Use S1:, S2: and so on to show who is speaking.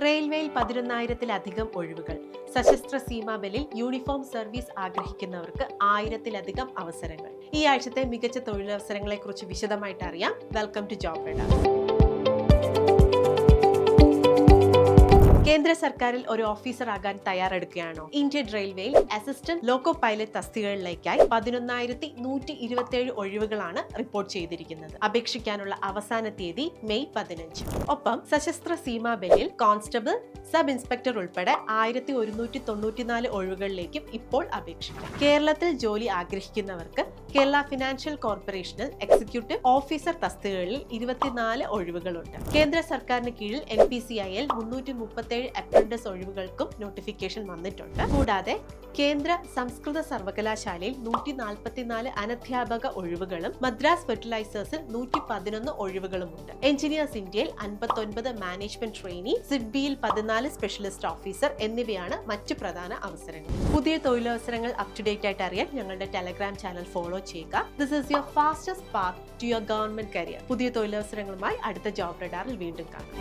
S1: റെയിൽവേയിൽ 11,000-ത്തിലധികം ഒഴിവുകൾ. സശസ്ത്ര സീമാബലിൽ uniform service ആഗ്രഹിക്കുന്നവർക്ക് 1000-ത്തിലധികം അവസരങ്ങൾ. ഈ ആഴ്ചത്തെ മികച്ച തൊഴിലവസരങ്ങളെക്കുറിച്ച് വിശദമായിട്ട് അറിയാം. Welcome to job radar. കേന്ദ്ര സർക്കാരിൽ ഒരു ഓഫീസർ ആകാൻ തയ്യാറെടുക്കുകയാണോ? ഇന്ത്യൻ റെയിൽവേയിൽ അസിസ്റ്റന്റ് ലോക്കോ പൈലറ്റ് തസ്തികകളിലേക്കായി 11,127 ഒഴിവുകളാണ് റിപ്പോർട്ട് ചെയ്തിരിക്കുന്നത്. അപേക്ഷിക്കാനുള്ള അവസാന തീയതി മെയ് 15. ഒപ്പം സശസ്ത്ര സീമാബലിൽ കോൺസ്റ്റബിൾ, സബ് ഇൻസ്പെക്ടർ ഉൾപ്പെടെ 1,194 ഒഴിവുകളിലേക്കും ഇപ്പോൾ അപേക്ഷിക്കാം. കേരളത്തിൽ ജോലി ആഗ്രഹിക്കുന്നവർക്ക് കേരള ഫിനാൻഷ്യൽ കോർപ്പറേഷനിൽ എക്സിക്യൂട്ടീവ് ഓഫീസർ തസ്തികകളിൽ 24 ഒഴിവുകളുണ്ട്. കേന്ദ്ര സർക്കാരിന് കീഴിൽ NPCIL 337 അപ്രന്റീസ് ഒഴിവുകൾക്കും നോട്ടിഫിക്കേഷൻ വന്നിട്ടുണ്ട്. കൂടാതെ കേന്ദ്ര സംസ്കൃത സർവകലാശാലയിൽ 144 അനധ്യാപക ഒഴിവുകളും മദ്രാസ് ഫെർട്ടിലൈസേഴ്സിൽ 111 ഒഴിവുകളുമുണ്ട്. എഞ്ചിനീയേഴ്സ് ഇന്ത്യയിൽ 59 മാനേജ്മെന്റ് ട്രെയിനി, സിഡ്ബിയിൽ 14 സ്പെഷ്യലിസ്റ്റ് ഓഫീസർ എന്നിവയാണ് മറ്റു പ്രധാന അവസരങ്ങൾ. പുതിയ തൊഴിലവസരങ്ങൾ അപ് ടു ഡേറ്റ് ആയിട്ട് അറിയാൻ ഞങ്ങളുടെ ടെലഗ്രാം ചാനൽ ഫോളോ ചെയ്യുക. This is your fastest path to your government career. പുതിയ തൊഴിലവസരങ്ങളുമായി അടുത്ത ജോബ് റഡാറിൽ വീണ്ടും കാണാം.